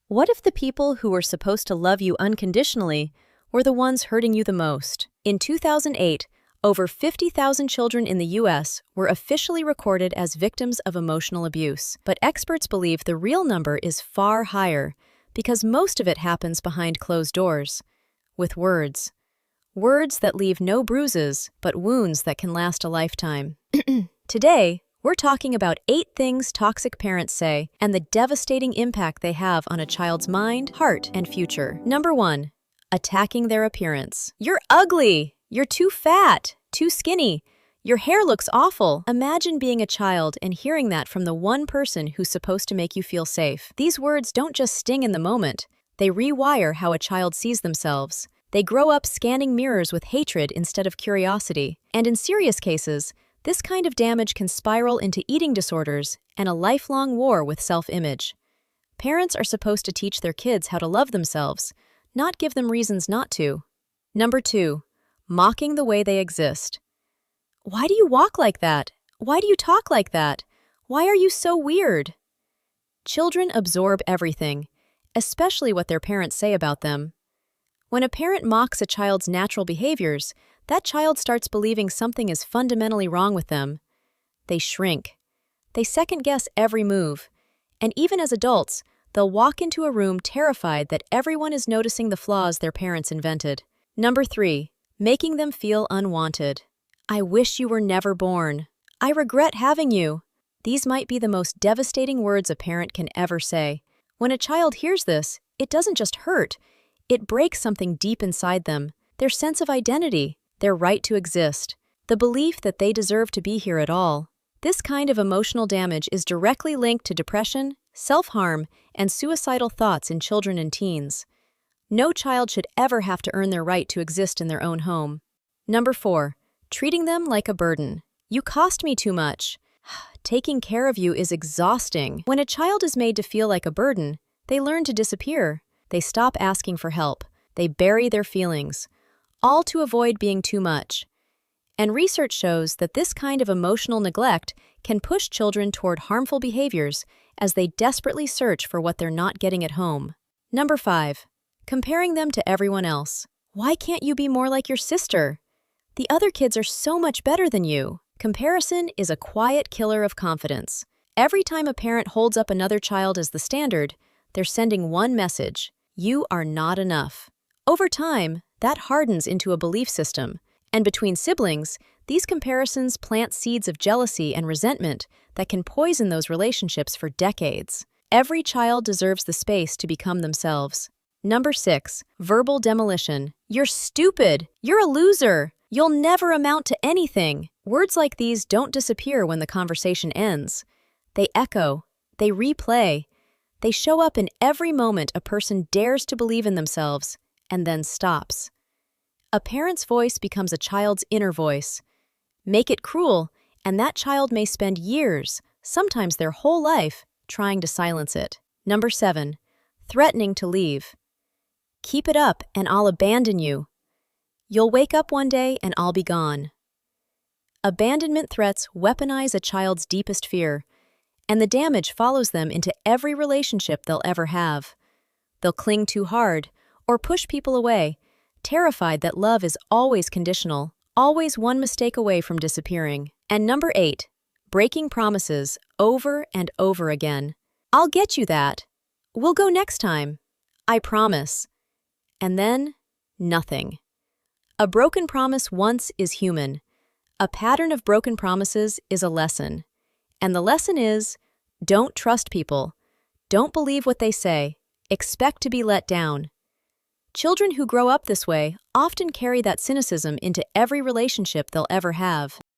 What if the people who were supposed to love you unconditionally were the ones hurting you the most? In 2008, over 50,000 children in the U.S. were officially recorded as victims of emotional abuse. But experts believe the real number is far higher because most of it happens behind closed doors, with words. Words that leave no bruises, but wounds that can last a lifetime. Today, we're talking about 8 things toxic parents say and the devastating impact they have on a child's mind, heart, and future. Number 1. Attacking their appearance. You're ugly! You're too fat! Too skinny! Your hair looks awful! Imagine being a child and hearing that from the one person who's supposed to make you feel safe. These words don't just sting in the moment. They rewire how a child sees themselves. They grow up scanning mirrors with hatred instead of curiosity. And in serious cases, this kind of damage can spiral into eating disorders and a lifelong war with self-image. Parents are supposed to teach their kids how to love themselves, not give them reasons not to. Number 2. Mocking the way they exist. Why do you walk like that? Why do you talk like that? Why are you so weird? Children absorb everything, especially what their parents say about them. When a parent mocks a child's natural behaviors, that child starts believing something is fundamentally wrong with them. They shrink. They second-guess every move. And even as adults, they'll walk into a room terrified that everyone is noticing the flaws their parents invented. Number 3. Making them feel unwanted. I wish you were never born. I regret having you. These might be the most devastating words a parent can ever say. When a child hears this, it doesn't just hurt. It breaks something deep inside them, their sense of identity, their right to exist, the belief that they deserve to be here at all. This kind of emotional damage is directly linked to depression, self-harm, and suicidal thoughts in children and teens. No child should ever have to earn their right to exist in their own home. Number 4. Treating them like a burden. You cost me too much. Taking care of you is exhausting. When a child is made to feel like a burden, they learn to disappear. They stop asking for help. They bury their feelings, all to avoid being too much. And research shows that this kind of emotional neglect can push children toward harmful behaviors as they desperately search for what they're not getting at home. Number 5. Comparing them to everyone else. Why can't you be more like your sister? The other kids are so much better than you. Comparison is a quiet killer of confidence. Every time a parent holds up another child as the standard, they're sending one message: you are not enough. Over time, that hardens into a belief system. And between siblings, these comparisons plant seeds of jealousy and resentment that can poison those relationships for decades. Every child deserves the space to become themselves. Number 6. Verbal demolition. You're stupid. You're a loser. You'll never amount to anything. Words like these don't disappear when the conversation ends. They echo. They replay. They show up in every moment a person dares to believe in themselves and then stops. A parent's voice becomes a child's inner voice. Make it cruel, and that child may spend years, sometimes their whole life, trying to silence it. Number 7. Threatening to leave. Keep it up and I'll abandon you. You'll wake up one day and I'll be gone. Abandonment threats weaponize a child's deepest fear, and the damage follows them into every relationship they'll ever have. They'll cling too hard or push people away, terrified that love is always conditional, always one mistake away from disappearing. And number 8. Breaking promises over and over again. I'll get you that. We'll go next time. I promise. And then, nothing. A broken promise once is human. A pattern of broken promises is a lesson. And the lesson is, don't trust people. Don't believe what they say. Expect to be let down. Children who grow up this way often carry that cynicism into every relationship they'll ever have.